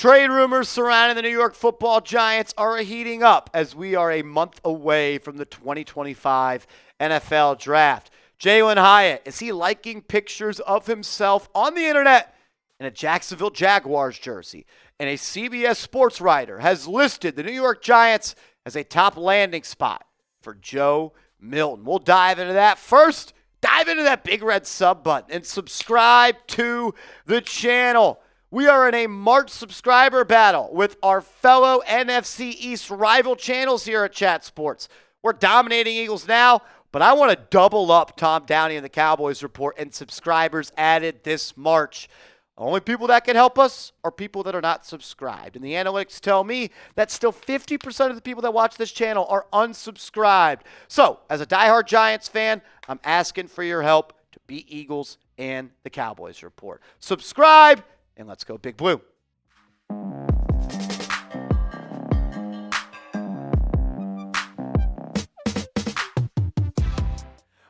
Trade rumors surrounding the New York Football Giants are heating up as we are a month away from the 2025 NFL Draft. Jalin Hyatt, is he liking pictures of himself on the internet in a Jacksonville Jaguars jersey? And a CBS sports writer has listed the New York Giants as a top landing spot for Joe Milton. We'll dive into that. First, dive into that big red sub button and subscribe to the channel. We are in a March subscriber battle with our fellow NFC East rival channels here at Chat Sports. We're dominating Eagles now, but I want to double up Tom Downey and the Cowboys report and subscribers added this March. Only people that can help us are people that are not subscribed. And the analytics tell me that still 50% of the people that watch this channel are unsubscribed. So, as a diehard Giants fan, I'm asking for your help to beat Eagles and the Cowboys report. Subscribe, and let's go Big Blue.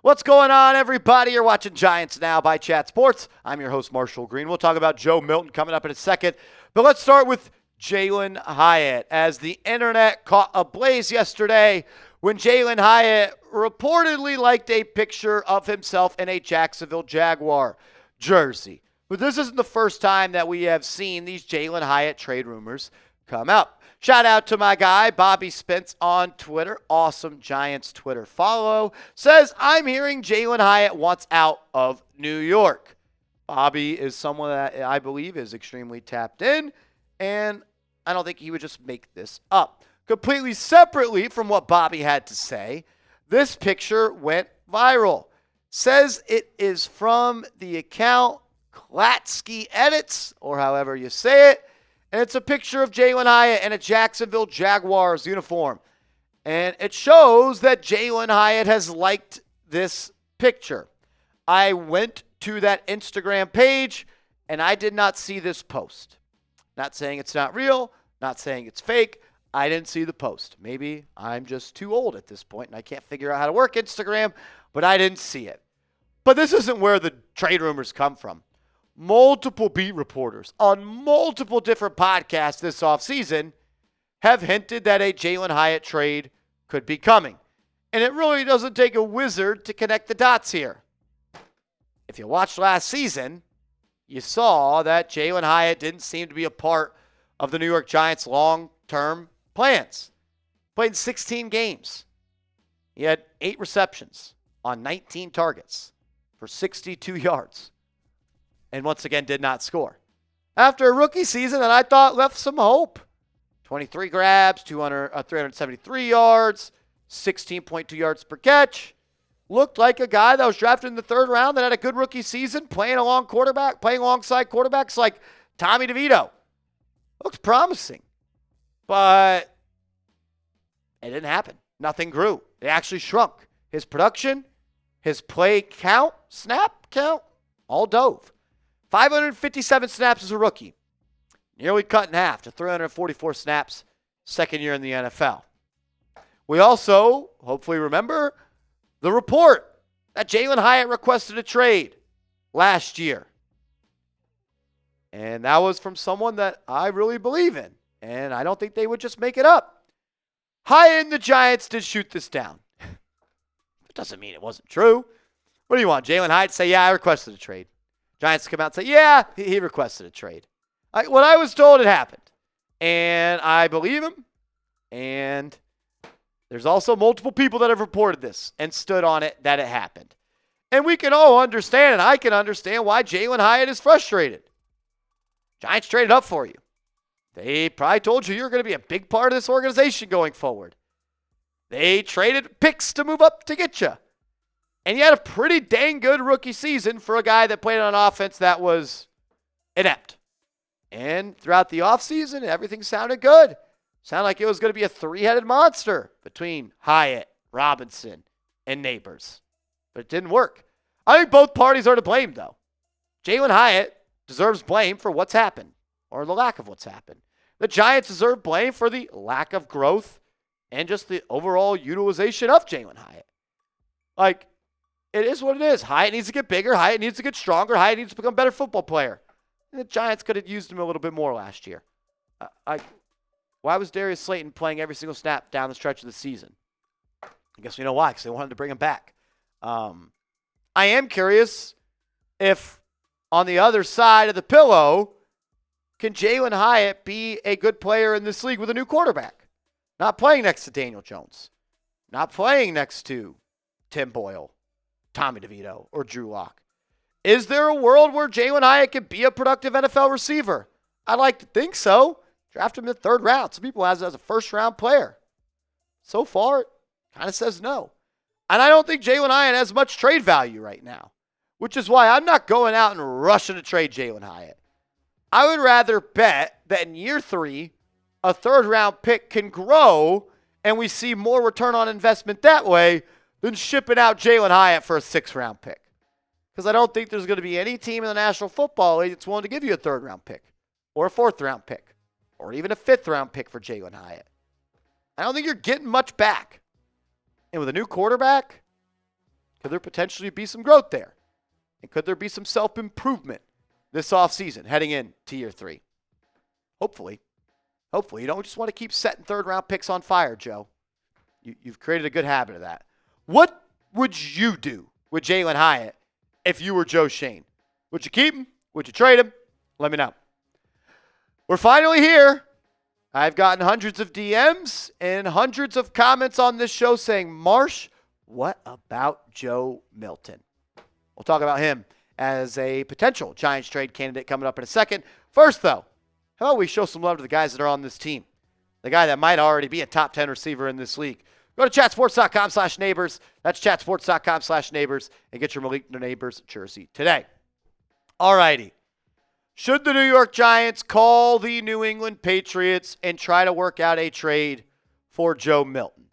What's going on, everybody? You're watching Giants Now by Chat Sports. I'm your host, Marshall Green. We'll talk about Joe Milton coming up in a second. But let's start with Jalin Hyatt, as the internet caught ablaze yesterday when Jalin Hyatt reportedly liked a picture of himself in a Jacksonville Jaguar jersey. But this isn't the first time that we have seen these Jalin Hyatt trade rumors come out. Shout out to my guy, Bobby Spence on Twitter. Awesome Giants Twitter follow. Says, I'm hearing Jalin Hyatt wants out of New York. Bobby is someone that I believe is extremely tapped in, and I don't think he would just make this up. Completely separately from what Bobby had to say, this picture went viral. Says it is from the account Klatsky Edits, or however you say it. And it's a picture of Jalin Hyatt in a Jacksonville Jaguars uniform. And it shows that Jalin Hyatt has liked this picture. I went to that Instagram page, and I did not see this post. Not saying it's not real, not saying it's fake. I didn't see the post. Maybe I'm just too old at this point, and I can't figure out how to work Instagram, but I didn't see it. But this isn't where the trade rumors come from. Multiple beat reporters on multiple different podcasts this offseason have hinted that a Jalin Hyatt trade could be coming. And it really doesn't take a wizard to connect the dots here. If you watched last season, you saw that Jalin Hyatt didn't seem to be a part of the New York Giants' long-term plans. Played in 16 games. He had 8 receptions on 19 targets for 62 yards. And once again did not score. After a rookie season that I thought left some hope. 23 grabs, 373 yards, 16.2 yards per catch. Looked like a guy that was drafted in the 3rd round that had a good rookie season, playing alongside quarterbacks like Tommy DeVito. Looks promising. But it didn't happen. Nothing grew. It actually shrunk. His production, his play count, snap count, all dove. 557 snaps as a rookie. Nearly cut in half to 344 snaps second year in the NFL. We also, hopefully remember, the report that Jalin Hyatt requested a trade last year. And that was from someone that I really believe in. And I don't think they would just make it up. Hyatt and the Giants did shoot this down. It doesn't mean it wasn't true. What do you want? Jalin Hyatt to say, yeah, I requested a trade. Giants come out and say, yeah, he requested a trade. What I was told, it happened. And I believe him. And there's also multiple people that have reported this and stood on it that it happened. And we can all understand, and I can understand why Jalin Hyatt is frustrated. Giants traded up for you. They probably told you you're going to be a big part of this organization going forward. They traded picks to move up to get you. And you had a pretty dang good rookie season for a guy that played on offense that was inept. And throughout the offseason, everything sounded good. Sounded like it was going to be a 3-headed monster between Hyatt, Robinson, and Neighbors. But it didn't work. I think both parties are to blame, though. Jalin Hyatt deserves blame for what's happened, or the lack of what's happened. The Giants deserve blame for the lack of growth and just the overall utilization of Jalin Hyatt. Like, it is what it is. Hyatt needs to get bigger. Hyatt needs to get stronger. Hyatt needs to become a better football player. And the Giants could have used him a little bit more last year. Why was Darius Slayton playing every single snap down the stretch of the season? I guess we know why, because they wanted to bring him back. I am curious if on the other side of the pillow, can Jalin Hyatt be a good player in this league with a new quarterback? Not playing next to Daniel Jones. Not playing next to Tim Boyle, Tommy DeVito, or Drew Lock. Is there a world where Jalin Hyatt can be a productive NFL receiver? I'd like to think so. Draft him in the third round. Some people has it as a first-round player. So far, it kind of says no. And I don't think Jalin Hyatt has much trade value right now, which is why I'm not going out and rushing to trade Jalin Hyatt. I would rather bet that in year 3, a third-round pick can grow and we see more return on investment that way than shipping out Jalin Hyatt for a 6th-round pick. Because I don't think there's going to be any team in the National Football League that's willing to give you a 3rd-round pick or a 4th-round pick or even a 5th-round pick for Jalin Hyatt. I don't think you're getting much back. And with a new quarterback, could there potentially be some growth there? And could there be some self-improvement this offseason heading into year 3? Hopefully. Hopefully. You don't just want to keep setting 3rd-round picks on fire, Joe. You've created a good habit of that. What would you do with Jalin Hyatt if you were Joe Schoen? Would you keep him? Would you trade him? Let me know. We're finally here. I've gotten hundreds of DMs and hundreds of comments on this show saying, Marsh, what about Joe Milton? We'll talk about him as a potential Giants trade candidate coming up in a second. First, though, how about we show some love to the guys that are on this team? The guy that might already be a top 10 receiver in this league. Go to chatsports.com/neighbors. That's chatsports.com/neighbors and get your Malik Neighbors jersey today. All righty. Should the New York Giants call the New England Patriots and try to work out a trade for Joe Milton?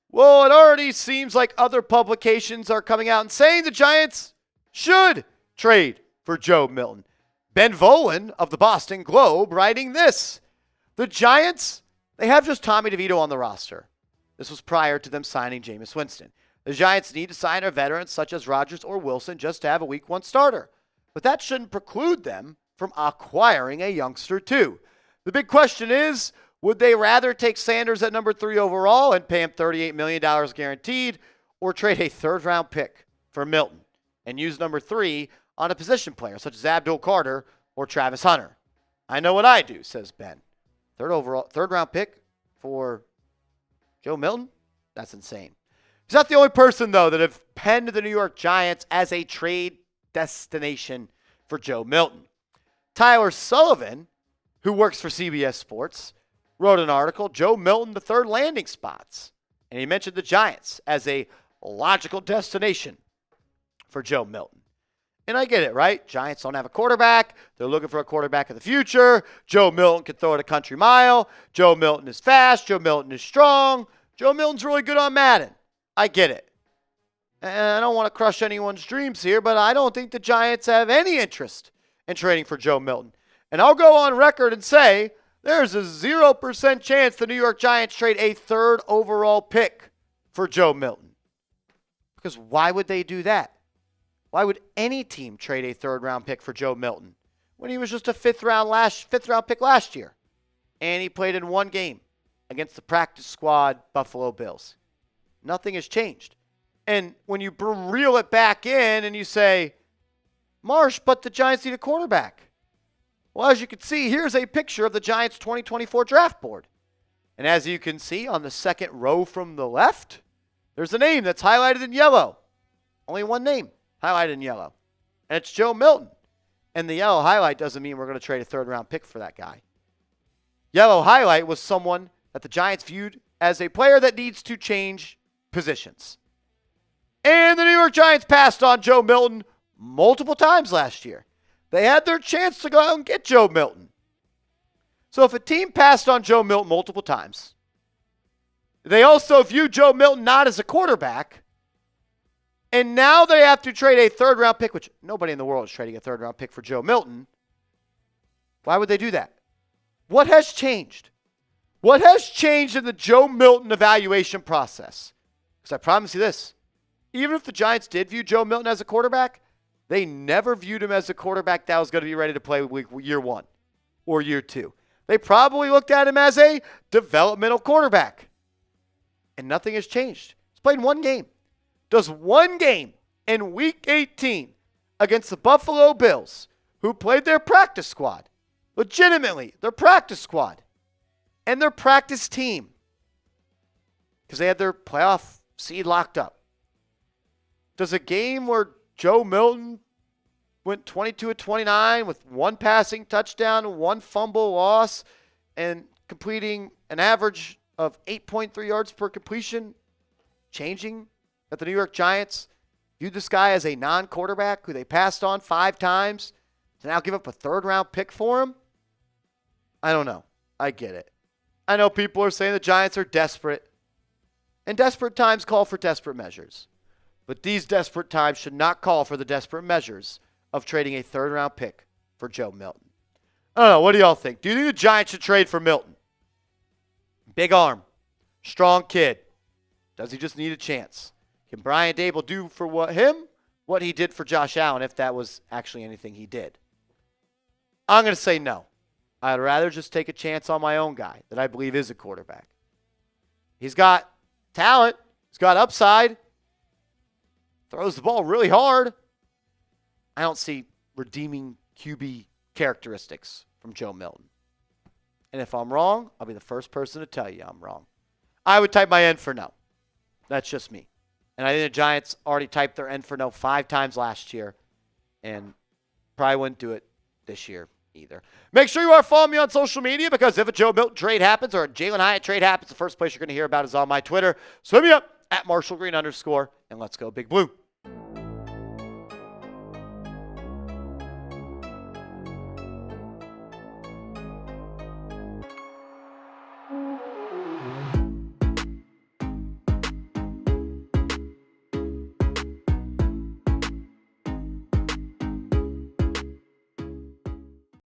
Well, it already seems like other publications are coming out and saying the Giants should trade for Joe Milton. Ben Volin of the Boston Globe writing this. The Giants, they have just Tommy DeVito on the roster. This was prior to them signing Jameis Winston. The Giants need to sign a veteran such as Rodgers or Wilson just to have a Week 1 starter. But that shouldn't preclude them from acquiring a youngster too. The big question is, would they rather take Sanders at number 3 overall and pay him $38 million guaranteed, or trade a 3rd-round pick for Milton and use number 3 on a position player such as Abdul Carter or Travis Hunter? I know what I do, says Ben. 3rd-round pick for Joe Milton? That's insane. He's not the only person, though, that have penned the New York Giants as a trade destination for Joe Milton. Tyler Sullivan, who works for CBS Sports, wrote an article, Joe Milton, the 3rd landing spots. And he mentioned the Giants as a logical destination for Joe Milton. And I get it, right? Giants don't have a quarterback. They're looking for a quarterback of the future. Joe Milton can throw it a country mile. Joe Milton is fast. Joe Milton is strong. Joe Milton's really good on Madden. I get it. And I don't want to crush anyone's dreams here, but I don't think the Giants have any interest in trading for Joe Milton. And I'll go on record and say there's a 0% chance the New York Giants trade a 3rd overall pick for Joe Milton. Because why would they do that? Why would any team trade a 3rd-round pick for Joe Milton when he was just a 5th-round pick last year? And he played in 1 game against the practice squad Buffalo Bills. Nothing has changed. And when you reel it back in and you say, Marsh, but the Giants need a quarterback. Well, as you can see, here's a picture of the Giants' 2024 draft board. And as you can see on the 2nd row from the left, there's a name that's highlighted in yellow. Only 1 name highlighted in yellow. And it's Joe Milton. And the yellow highlight doesn't mean we're going to trade a 3rd-round pick for that guy. Yellow highlight was someone that the Giants viewed as a player that needs to change positions. And the New York Giants passed on Joe Milton multiple times last year. They had their chance to go out and get Joe Milton. So if a team passed on Joe Milton multiple times, they also view Joe Milton not as a quarterback, and now they have to trade a 3rd-round pick, which nobody in the world is trading a 3rd-round pick for Joe Milton. Why would they do that? What has changed? What has changed in the Joe Milton evaluation process? Because I promise you this. Even if the Giants did view Joe Milton as a quarterback, they never viewed him as a quarterback that was going to be ready to play year 1 or year 2. They probably looked at him as a developmental quarterback. And nothing has changed. He's played one game. Does one game in Week 18 against the Buffalo Bills, who played their practice squad, legitimately, their practice squad, and their practice team, because they had their playoff seed locked up. Does a game where Joe Milton went 22 of 29 with one passing touchdown, one fumble loss, and completing an average of 8.3 yards per completion, changing that the New York Giants viewed this guy as a non-quarterback who they passed on 5 times to now give up a third-round pick for him? I don't know. I get it. I know people are saying the Giants are desperate, and desperate times call for desperate measures. But these desperate times should not call for the desperate measures of trading a third-round pick for Joe Milton. I don't know. What do y'all think? Do you think the Giants should trade for Milton? Big arm. Strong kid. Does he just need a chance? Can Brian Dable do for what he did for Josh Allen, if that was actually anything he did? I'm going to say no. I'd rather just take a chance on my own guy that I believe is a quarterback. He's got talent. He's got upside. Throws the ball really hard. I don't see redeeming QB characteristics from Joe Milton. And if I'm wrong, I'll be the first person to tell you I'm wrong. I would type my N for no. That's just me. And I think the Giants already typed their N for no 5 times last year and probably wouldn't do it this year either. Make sure you are following me on social media, because if a Joe Milton trade happens or a Jalin Hyatt trade happens, the first place you're going to hear about is on my Twitter. So hit me up at @MarshallGreen_, and let's go Big Blue.